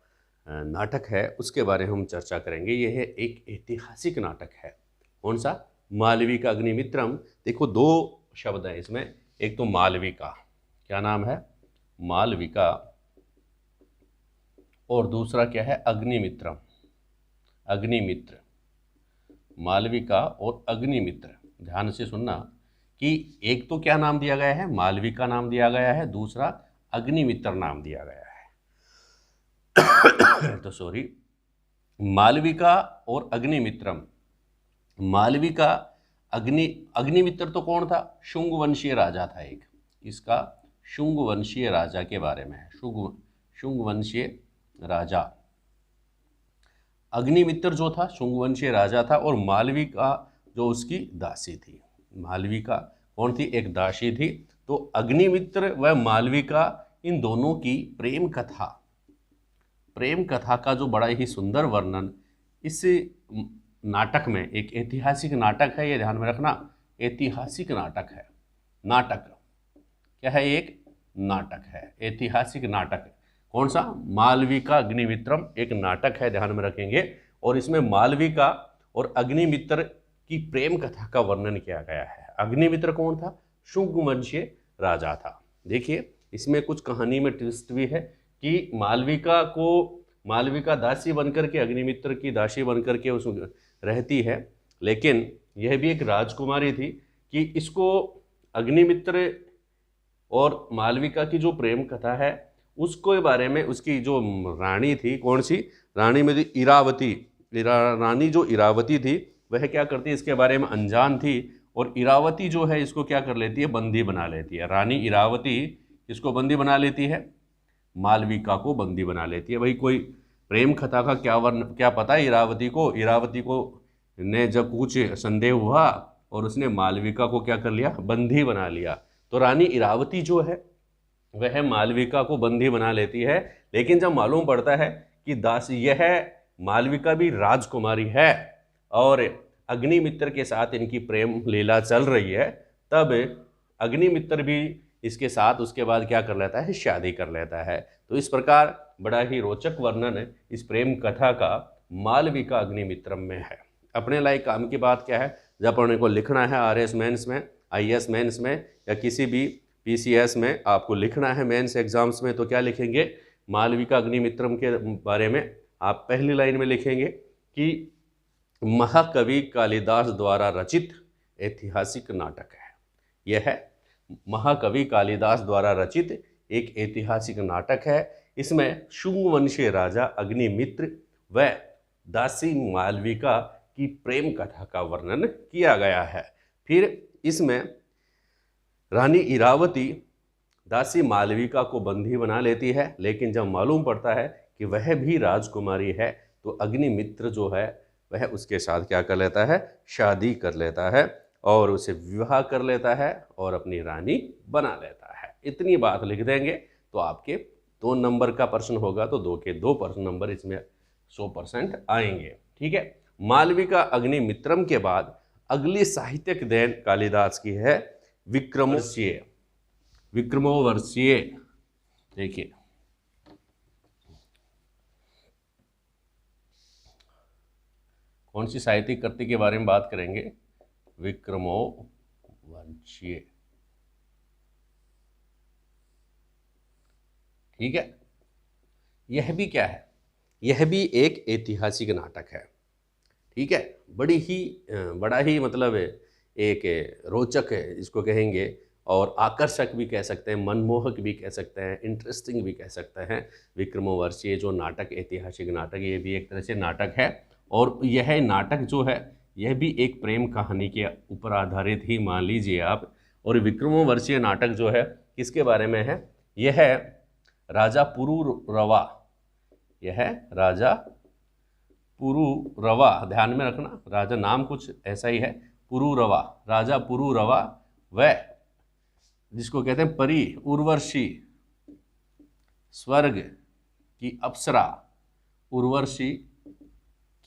नाटक है उसके बारे में हम चर्चा करेंगे। यह एक ऐतिहासिक नाटक है। कौन सा, मालविका अग्निमित्रम। देखो 2 शब्द हैं इसमें, एक तो मालविका, क्या नाम है, मालविका, और दूसरा क्या है, अग्निमित्रम, अग्निमित्र। मालविका और अग्निमित्र, ध्यान से सुनना कि एक तो क्या नाम दिया गया है, मालविका नाम दिया गया है, दूसरा अग्निमित्र नाम दिया गया है। तो सॉरी, मालविका और अग्निमित्रम। मालविका अग्निमित्र तो कौन था, शुंग वंशीय राजा था एक, इसका शुंग वंशीय राजा के बारे में है, शुंग वंशीय राजा। अग्निमित्र जो था शुंग वंशीय राजा था, और मालविका जो उसकी दासी थी। मालविका कौन थी, एक दासी थी। तो अग्निमित्र व मालविका, इन दोनों की प्रेम कथा का जो बड़ा ही सुंदर वर्णन इस नाटक में, एक ऐतिहासिक नाटक है, ये ध्यान में रखना, ऐतिहासिक नाटक है। नाटक क्या है, एक नाटक है, ऐतिहासिक नाटक। कौन सा, मालविका अग्निमित्रम एक नाटक है, ध्यान में रखेंगे। और इसमें मालविका और अग्निमित्र की प्रेम कथा का वर्णन किया गया है। अग्निमित्र कौन था, शुंग वंशीय राजा था। देखिए इसमें कुछ कहानी में ट्विस्ट भी है कि मालविका दासी बनकर के, अग्निमित्र की दासी बनकर के उस रहती है, लेकिन यह भी एक राजकुमारी थी कि इसको अग्निमित्र और मालविका की जो प्रेम कथा है उसके बारे में, उसकी जो रानी थी, कौन सी रानी में थी, इरावती। रानी जो इरावती थी वह क्या करती है, इसके बारे में अनजान थी, और इरावती जो है इसको क्या कर लेती है, बंदी बना लेती है। रानी इरावती इसको बंदी बना लेती है, मालविका को बंदी बना लेती है। भाई कोई प्रेम कथा का क्या पता है इरावती को ने जब कुछ संदेह हुआ और उसने मालविका को क्या कर लिया, बंदी बना लिया। तो रानी इरावती जो है वह मालविका को बंदी बना लेती है, लेकिन जब मालूम पड़ता है कि यह मालविका भी राजकुमारी है और अग्निमित्र के साथ इनकी प्रेम लीला चल रही है, तब अग्निमित्र भी इसके साथ उसके बाद क्या कर लेता है, शादी कर लेता है। तो इस प्रकार बड़ा ही रोचक वर्णन इस प्रेम कथा का मालविका अग्निमित्रम में है। अपने लायक काम की बात क्या है, जब अपने को लिखना है RS मेंस में, IAS मेंस में, या किसी भी PCS में आपको लिखना है मेंस एग्जाम्स में, तो क्या लिखेंगे, मालविका अग्निमित्रम के बारे में आप पहली लाइन में लिखेंगे कि महाकवि कालिदास द्वारा रचित ऐतिहासिक नाटक है। यह है महाकवि कालिदास द्वारा रचित एक ऐतिहासिक नाटक है। इसमें शुंग वंशीय राजा अग्निमित्र व दासी मालविका की प्रेम कथा का वर्णन किया गया है। फिर इसमें रानी इरावती दासी मालविका को बंदी बना लेती है, लेकिन जब मालूम पड़ता है कि वह भी राजकुमारी है, तो अग्निमित्र जो है वह उसके साथ क्या कर लेता है, शादी कर लेता है। और उसे विवाह कर लेता है और अपनी रानी बना लेता है। इतनी बात लिख देंगे तो आपके 2 नंबर का प्रश्न होगा, तो 2 के 2 प्रश्न नंबर इसमें 100% आएंगे। ठीक है। मालविका अग्निमित्रम के बाद अगली साहित्यिक देन कालिदास की है विक्रमोर्वशीय। विक्रमोर्वशीय देखिए, कौन सी साहित्यिक कृति के बारे में बात करेंगे? विक्रमोर्वशीय। ठीक है। यह भी क्या है? यह भी एक ऐतिहासिक नाटक है। ठीक है। बड़ा ही मतलब एक रोचक है, इसको कहेंगे, और आकर्षक भी कह सकते हैं, मनमोहक भी कह सकते हैं, इंटरेस्टिंग भी कह सकते हैं। विक्रमोर्वशीय जो नाटक, ऐतिहासिक नाटक, ये भी एक तरह से नाटक है। और यह नाटक जो है यह भी एक प्रेम कहानी के ऊपर आधारित ही मान लीजिए आप। और विक्रमोर्वशीय नाटक जो है किसके बारे में है? यह है राजा पुरूरवा। यह है राजा पुरूरवा, ध्यान में रखना, राजा नाम कुछ ऐसा ही है, पुरूरवा। राजा पुरूरवा वह जिसको कहते हैं परी, उर्वशी, स्वर्ग की अप्सरा उर्वशी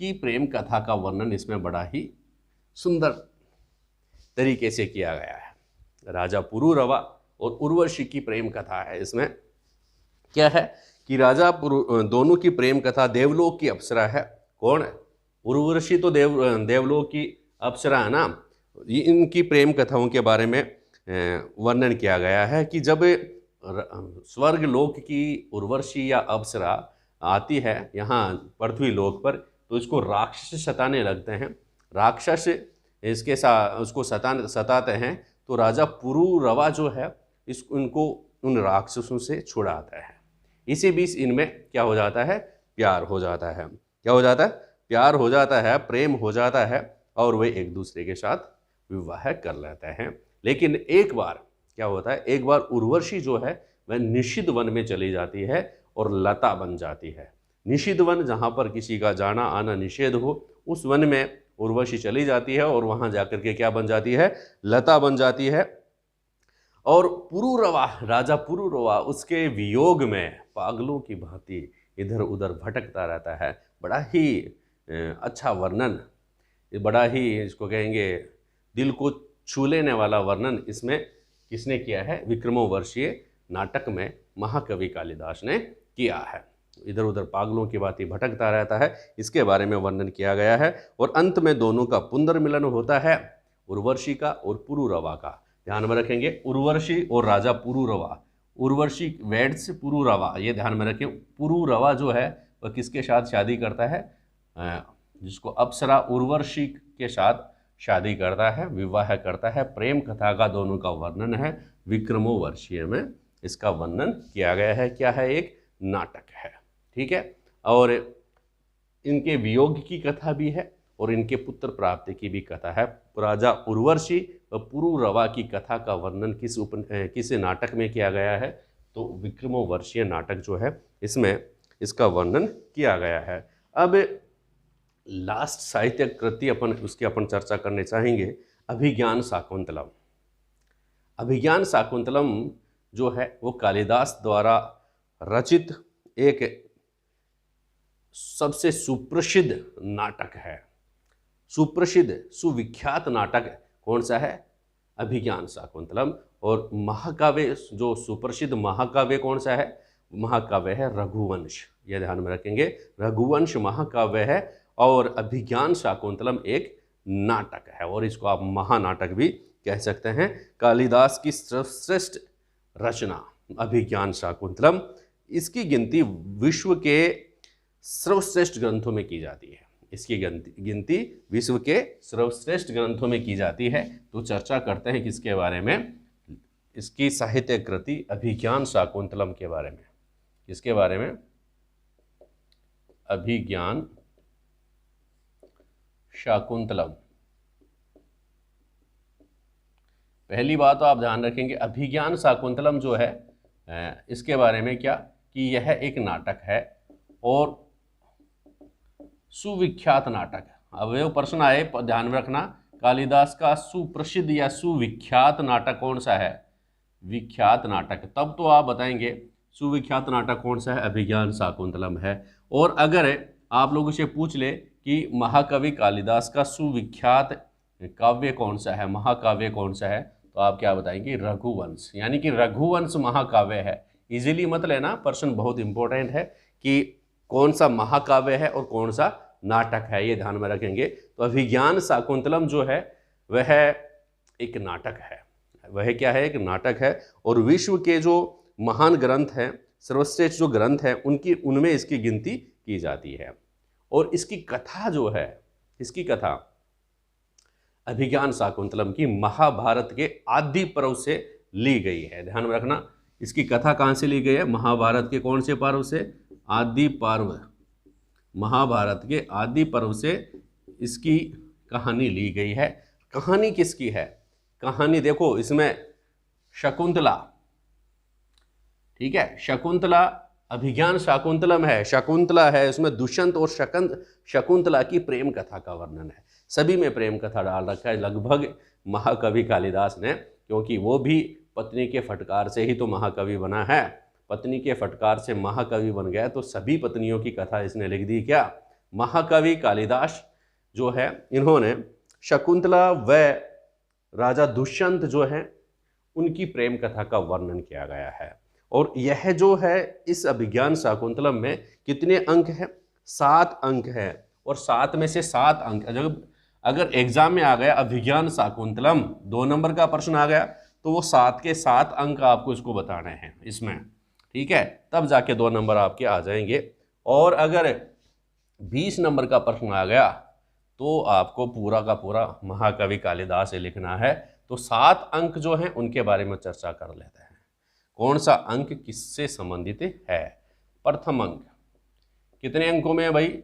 की प्रेम कथा का वर्णन इसमें बड़ा ही सुंदर तरीके से किया गया है। राजा पुरूरवा और उर्वशी की प्रेम कथा है। इसमें क्या है कि दोनों की प्रेम कथा देवलोक की अप्सरा है। कौन है? उर्वशी तो देवलोक की अप्सरा है ना। इनकी प्रेम कथाओं के बारे में वर्णन किया गया है कि जब स्वर्ग लोक की उर्वशी या अप्सरा आती है यहाँ पृथ्वी लोक पर, तो इसको राक्षस सताने लगते हैं। राक्षस इसके साथ उसको सताते हैं, तो राजा पुरूरवा जो है उनको उन राक्षसों से छुड़ाता है। इसी बीच इनमें क्या हो जाता है? प्यार हो जाता है। क्या हो जाता है? प्यार हो जाता है, प्रेम हो जाता है, और वे एक दूसरे के साथ विवाह कर लेते हैं। लेकिन एक बार क्या होता है, एक बार उर्वशी जो है वह निषिद्ध वन में चली जाती है और लता बन जाती है। निषिद्ध वन, जहाँ पर किसी का जाना आना निषेध हो, उस वन में उर्वशी चली जाती है और वहाँ जाकर के क्या बन जाती है? लता बन जाती है। और पुरूरवा, राजा पुरूरवा उसके वियोग में पागलों की भांति इधर उधर भटकता रहता है। बड़ा ही अच्छा वर्णन, बड़ा ही इसको कहेंगे दिल को छू लेने वाला वर्णन इसमें किसने किया है? विक्रमोर्वशीय नाटक में महाकवि कालिदास ने किया है। इधर उधर पागलों की भांति भटकता रहता है, इसके बारे में वर्णन किया गया है। और अंत में दोनों का पुनर्मिलन होता है, उर्वशी का और पुरूरवा का। ध्यान में रखेंगे, उर्वशी और राजा पुरूरवा। उर्वशी वेड्स पुरूरवा, ये ध्यान में रखें। पुरूरवा जो है वह किसके साथ शादी करता है? जिसको अप्सरा उर्वशी के साथ शादी करता है, विवाह करता है। प्रेम कथा का दोनों का वर्णन है विक्रमोर्वशीय में, इसका वर्णन किया गया है। क्या है? एक नाटक है। ठीक है। और इनके वियोग की कथा भी है और इनके पुत्र प्राप्ति की भी कथा है। राजा उर्वशी व पुरूरवा की कथा का वर्णन किस नाटक में किया गया है? तो विक्रमोर्वशीय नाटक जो है इसमें इसका वर्णन किया गया है। अब लास्ट साहित्य कृति उसकी अपन चर्चा करने चाहेंगे, अभिज्ञान शाकुंतलम। अभिज्ञान शाकुंतलम जो है वो कालिदास द्वारा रचित एक सबसे सुप्रसिद्ध नाटक है। सुप्रसिद्ध सुविख्यात नाटक कौन सा है? अभिज्ञान शाकुंतलम। और महाकाव्य, जो सुप्रसिद्ध महाकाव्य कौन सा है? महाकाव्य है रघुवंश। यह ध्यान में रखेंगे, रघुवंश महाकाव्य है और अभिज्ञान शाकुंतलम एक नाटक है, और इसको आप महानाटक भी कह सकते हैं। कालिदास की सर्वश्रेष्ठ रचना अभिज्ञान शाकुंतलम, इसकी गिनती विश्व के सर्वश्रेष्ठ ग्रंथों में की जाती है। इसकी गिनती विश्व के सर्वश्रेष्ठ ग्रंथों में की जाती है। तो चर्चा करते हैं किसके बारे में? इसकी साहित्य कृति अभिज्ञान शाकुंतलम के बारे में। किसके बारे में? अभिज्ञान शाकुंतलम। पहली बात तो आप ध्यान रखेंगे, अभिज्ञान शाकुंतलम जो है इसके बारे में क्या कि यह एक नाटक है और सुविख्यात नाटक है। अब ये प्रश्न आए, ध्यान में रखना, कालिदास का सुप्रसिद्ध या सुविख्यात नाटक कौन सा है? विख्यात नाटक, तब तो आप बताएंगे सुविख्यात नाटक कौन सा है? अभिज्ञान शाकुंतलम है। और अगर आप लोगों से पूछ ले कि महाकवि कालिदास का सुविख्यात काव्य कौन सा है, महाकाव्य कौन सा है, तो आप क्या बताएंगे? रघुवंश, यानी कि रघुवंश महाकाव्य है। इजीली मत लेना, प्रश्न बहुत इंपॉर्टेंट है कि कौन सा महाकाव्य है और कौन सा नाटक है, ये ध्यान में रखेंगे। तो अभिज्ञान शाकुंतलम जो है वह एक नाटक है, वह क्या है? एक नाटक है। और विश्व के जो महान ग्रंथ हैं, सर्वश्रेष्ठ जो ग्रंथ हैं, उनमें इसकी गिनती की जाती है। और इसकी कथा जो है, इसकी कथा अभिज्ञान शाकुंतलम की महाभारत के आदि पर्व से ली गई है। ध्यान में रखना, इसकी कथा कहाँ से ली गई है? महाभारत के कौन से पर्व से? आदि पर्व, महाभारत के आदि पर्व से इसकी कहानी ली गई है। कहानी किसकी है? कहानी देखो, इसमें शकुंतला, ठीक है, शकुंतला, अभिज्ञान शाकुंतलम है, शकुंतला है, इसमें दुष्यंत और शकुंतला की प्रेम कथा का वर्णन है। सभी में प्रेम कथा डाल रखा है लगभग महाकवि कालिदास ने, क्योंकि वो भी पत्नी के फटकार से ही तो महाकवि बना है। पत्नी के फटकार से महाकवि बन गया, तो सभी पत्नियों की कथा इसने लिख दी। क्या महाकवि कालिदास जो है, इन्होंने शकुंतला व राजा दुष्यंत जो हैं उनकी प्रेम कथा का वर्णन किया गया है। और यह जो है इस अभिज्ञान शाकुंतलम में कितने अंक हैं? 7 अंक हैं। और 7 में से 7 अंक अगर एग्जाम में आ गया अभिज्ञान शाकुंतलम 2 नंबर का प्रश्न आ गया, तो वो 7 के 7 अंक आपको इसको बताने हैं इसमें, ठीक है, तब जाके 2 नंबर आपके आ जाएंगे। और अगर 20 नंबर का प्रश्न आ गया तो आपको पूरा का पूरा महाकवि कालिदास से लिखना है। तो 7 अंक जो हैं उनके बारे में चर्चा कर लेते हैं। कौन सा अंक किससे संबंधित है? प्रथम अंक कितने अंकों में है भाई?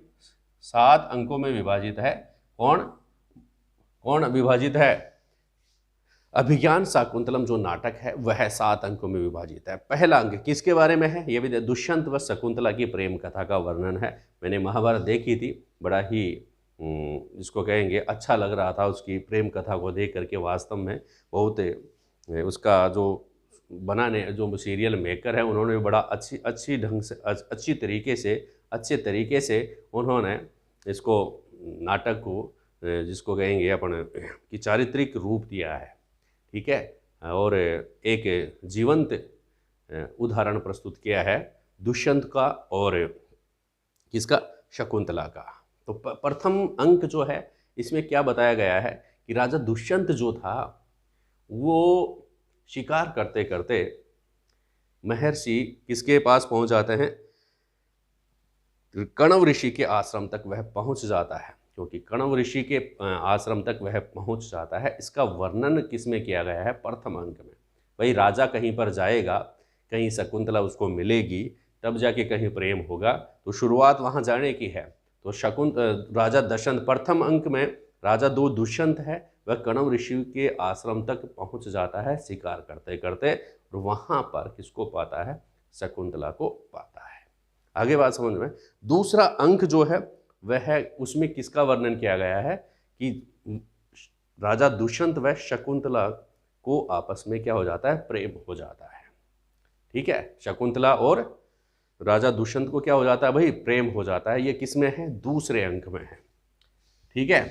7 अंकों में विभाजित है। कौन विभाजित है? अभिज्ञान शाकुंतलम जो नाटक है वह 7 अंकों में विभाजित है। पहला अंक किसके बारे में है? ये भी दुष्यंत व शकुंतला की प्रेम कथा का वर्णन है। मैंने महाभारत देखी थी, बड़ा ही जिसको कहेंगे अच्छा लग रहा था उसकी प्रेम कथा को देख करके। वास्तव में बहुत उसका जो बनाने जो सीरियल मेकर है उन्होंने बड़ा अच्छी ढंग से अच्छे तरीके से उन्होंने इसको नाटक को जिसको कहेंगे अपन कि चारित्रिक रूप दिया है, ठीक है, और एक जीवंत उदाहरण प्रस्तुत किया है दुष्यंत का और किसका? शकुंतला का। तो प्रथम अंक जो है इसमें क्या बताया गया है कि राजा दुष्यंत जो था वो शिकार करते करते महर्षि किसके पास पहुंच जाते हैं? कण्व ऋषि के आश्रम तक वह पहुंच जाता है। क्योंकि कण्व ऋषि के आश्रम तक वह पहुंच जाता है, इसका वर्णन किसमें किया गया है? प्रथम अंक में। भाई राजा कहीं पर जाएगा, कहीं शकुंतला उसको मिलेगी, तब जाके कहीं प्रेम होगा, तो शुरुआत वहां जाने की है। तो राजा दुष्यंत प्रथम अंक में राजा दुष्यंत है, वह कण्व ऋषि के आश्रम तक पहुंच जाता है शिकार करते करते, और वहां पर किसको पाता है? शकुंतला को पाता है। आगे बात समझ में। दूसरा अंक जो है वह उसमें किसका वर्णन किया गया है कि राजा दुष्यंत व शकुंतला को आपस में क्या हो जाता है? प्रेम हो जाता है, ठीक है। शकुंतला और राजा दुष्यंत को क्या हो जाता है भाई? प्रेम हो जाता है। ये किस में है? दूसरे अंक में है, ठीक है।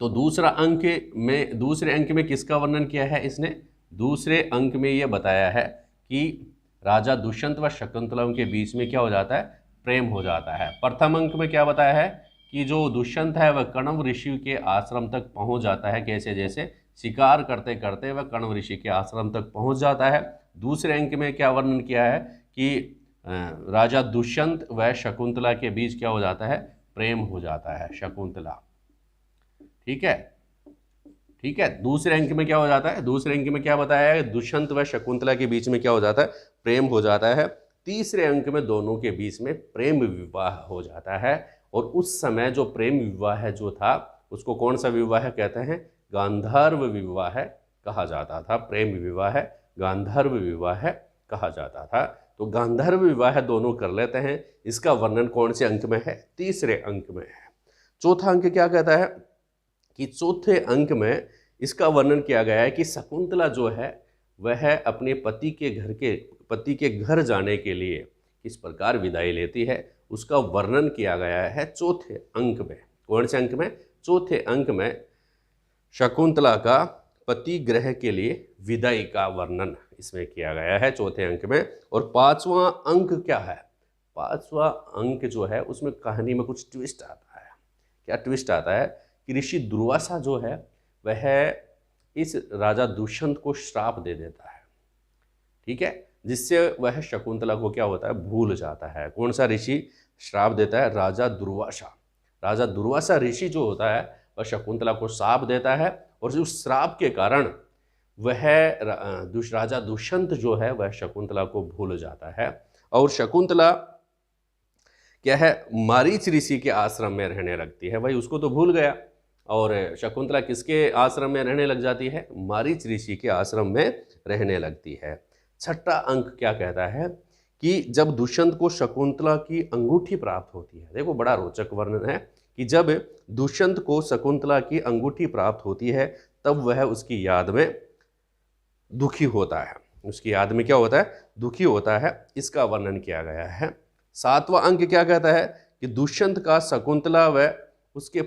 तो दूसरे अंक में किसका वर्णन किया है इसने? दूसरे अंक में यह बताया है कि राजा दुष्यंत व शकुंतला के बीच में क्या हो जाता है? प्रेम हो जाता है। प्रथम अंक में क्या बताया है कि जो दुष्यंत है वह कण्व ऋषि के आश्रम तक पहुंच जाता है। कैसे? जैसे शिकार करते करते वह कण्व ऋषि के आश्रम तक पहुंच जाता है। दूसरे अंक में क्या वर्णन किया है कि राजा दुष्यंत व शकुंतला के बीच क्या हो जाता है? प्रेम हो जाता है शकुंतला, ठीक है, ठीक है। दूसरे अंक में क्या हो जाता है? दूसरे अंक में क्या बताया है? दुष्यंत व शकुंतला के बीच में क्या हो जाता है? प्रेम हो जाता है। तीसरे अंक में दोनों के बीच में प्रेम विवाह हो जाता है। और उस समय जो प्रेम विवाह जो था उसको कौन सा विवाह कहते हैं? गांधर्व विवाह कहा जाता था। प्रेम विवाह गांधर्व विवाह कहा जाता था। तो गांधर्व विवाह दोनों कर लेते हैं। इसका वर्णन कौन से अंक में है? तीसरे अंक में है। चौथा अंक क्या कहता है कि चौथे अंक में इसका वर्णन किया गया है कि शकुंतला जो है वह अपने पति के घर जाने के लिए किस प्रकार विदाई लेती है, उसका वर्णन किया गया है चौथे अंक में। कौन से अंक में? चौथे अंक में शकुंतला का पति गृह के लिए विदाई का वर्णन इसमें किया गया है चौथे अंक में। और पांचवा अंक क्या है? पांचवा अंक जो है उसमें कहानी में कुछ ट्विस्ट आता है। क्या ट्विस्ट आता है कि ऋषि दुर्वासा जो है वह इस राजा दुष्यंत को श्राप दे देता है, ठीक है, जिससे वह शकुंतला को क्या होता है, भूल जाता है। कौन सा ऋषि श्राप देता है? राजा दुर्वासा। राजा दुर्वासा ऋषि जो होता है वह शकुंतला को श्राप देता है और उस श्राप के कारण वह राजा दुष्यंत जो है वह शकुंतला को भूल जाता है और शकुंतला क्या है, मारीच ऋषि के आश्रम में रहने लगती है। भाई उसको तो भूल गया और शकुंतला किसके आश्रम में रहने लग जाती है? मारीच ऋषि के आश्रम में रहने लगती है। छठा अंक क्या कहता है कि जब दुष्यंत को शकुंतला की अंगूठी प्राप्त होती है, देखो बड़ा रोचक वर्णन है कि जब दुष्यंत को शकुंतला की अंगूठी प्राप्त होती है तब वह उसकी याद में दुखी होता है। उसकी याद में क्या होता है? दुखी होता है। इसका वर्णन किया गया है। सातवां अंक क्या कहता है कि दुष्यंत का शकुंतला व उसके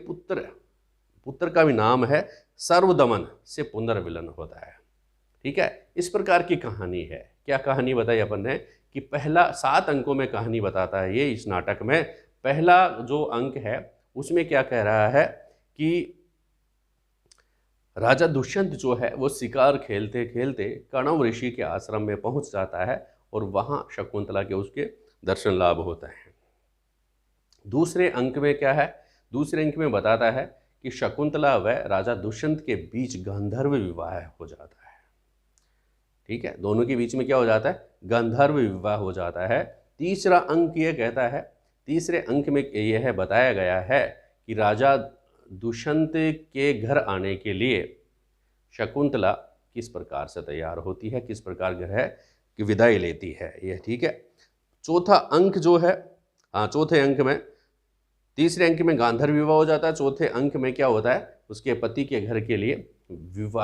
पुत्र का भी नाम है सर्वदमन से पुनर्मिलन होता है, ठीक है। इस प्रकार की कहानी है। क्या कहानी बताई अपन ने कि पहला 7 अंकों में कहानी बताता है ये इस नाटक में। पहला जो अंक है उसमें क्या कह रहा है कि राजा दुष्यंत जो है वो शिकार खेलते खेलते कणव ऋषि के आश्रम में पहुंच जाता है और वहां शकुंतला के उसके दर्शन लाभ होता है। दूसरे अंक में क्या है? दूसरे अंक में बताता है कि शकुंतला व राजा दुष्यंत के बीच गांधर्व विवाह हो जाता है, ठीक है। दोनों के बीच में क्या हो जाता है? गांधर्व विवाह हो जाता है। तीसरा अंक ये कहता है, तीसरे अंक में यह बताया गया है कि राजा दुष्यंत के घर आने के लिए शकुंतला किस प्रकार से तैयार होती है, किस प्रकार घर की विदाई लेती है, यह ठीक है। चौथा अंक जो है, चौथे अंक में, तीसरे अंक में गांधर्व विवाह हो जाता है। चौथे अंक में क्या होता है? उसके पति के घर के लिए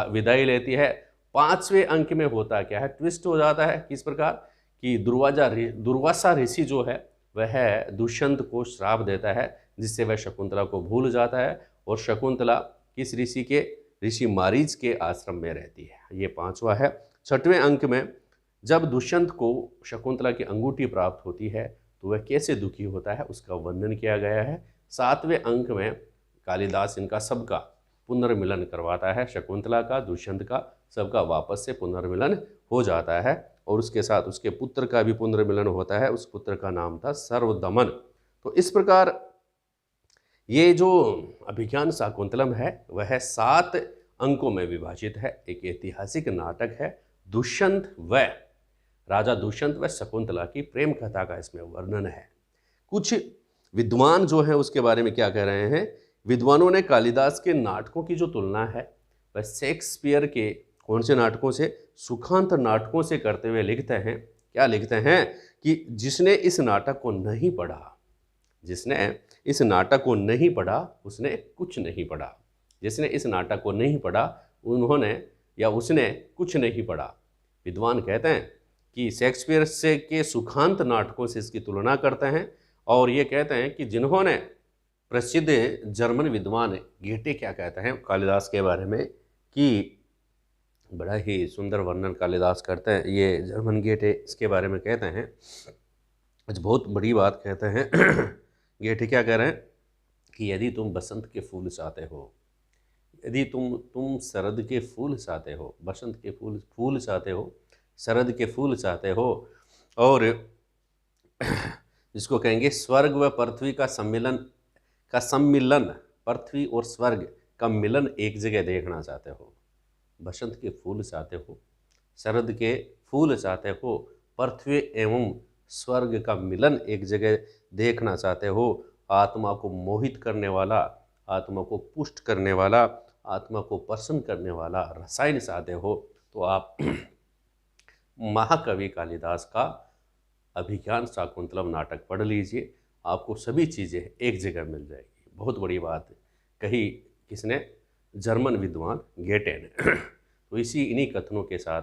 विदाई लेती है। पांचवें अंक में होता क्या है? ट्विस्ट हो जाता है। किस प्रकार कि दुर्वासा ऋषि जो है वह दुष्यंत को श्राप देता है जिससे वह शकुंतला को भूल जाता है और शकुंतला किस ऋषि के? ऋषि मारीच के आश्रम में रहती है। ये पांचवा है। छठवें अंक में जब दुष्यंत को शकुंतला की अंगूठी प्राप्त होती है तो वह कैसे दुखी होता है उसका वर्णन किया गया है। सातवें अंक में कालिदास इनका सबका पुनर्मिलन करवाता है, शकुंतला का, दुष्यंत का, सबका वापस से पुनर्मिलन हो जाता है और उसके साथ उसके पुत्र का भी पुनर्मिलन होता है। उस पुत्र का नाम था सर्वदमन। तो इस प्रकार ये जो अभिज्ञान शाकुंतलम है वह 7 अंकों में विभाजित है। एक ऐतिहासिक नाटक है। दुष्यंत व राजा दुष्यंत व शकुंतला की प्रेम कथा का इसमें वर्णन है। कुछ विद्वान जो हैं उसके बारे में क्या कह रहे हैं? विद्वानों ने कालिदास के नाटकों की जो तुलना है वह शेक्सपियर के कौन से नाटकों से? सुखांत नाटकों से करते हुए लिखते हैं। क्या लिखते हैं कि जिसने इस नाटक को नहीं पढ़ा, जिसने इस नाटक को नहीं पढ़ा उसने कुछ नहीं पढ़ा। जिसने इस नाटक को नहीं पढ़ा उन्होंने या उसने कुछ नहीं पढ़ा। विद्वान कहते हैं कि शेक्सपियर से के सुखांत नाटकों से इसकी तुलना करते हैं और ये कहते हैं कि जिन्होंने प्रसिद्ध जर्मन विद्वान गेटे क्या कहते हैं कालिदास के बारे में कि बड़ा ही सुंदर वर्णन कालिदास करते हैं। ये जर्मन गेटे इसके बारे में कहते हैं, आज बहुत बड़ी बात कहते हैं। गेटे क्या कह रहे हैं कि यदि तुम बसंत के फूल चाहते हो, यदि तुम शरद के फूल चाहते हो, बसंत के फूल चाहते हो, शरद के फूल चाहते हो और जिसको कहेंगे स्वर्ग व पृथ्वी का सम्मिलन, पृथ्वी और स्वर्ग का मिलन एक जगह देखना चाहते हो, बसंत के फूल चाहते हो, शरद के फूल चाहते हो, पृथ्वी एवं स्वर्ग का मिलन एक जगह देखना चाहते हो, आत्मा को मोहित करने वाला, आत्मा को पुष्ट करने वाला, आत्मा को प्रसन्न करने वाला रसायन चाहते हो तो आप महाकवि कालिदास का अभिज्ञान शाकुंतलम नाटक पढ़ लीजिए। आपको सभी चीज़ें एक जगह मिल जाएगी। बहुत बड़ी बात कही किसने? जर्मन विद्वान गेटे ने। तो इन्हीं कथनों के साथ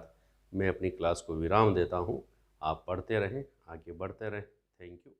मैं अपनी क्लास को विराम देता हूँ। आप पढ़ते रहें, आगे बढ़ते रहें। Thank you.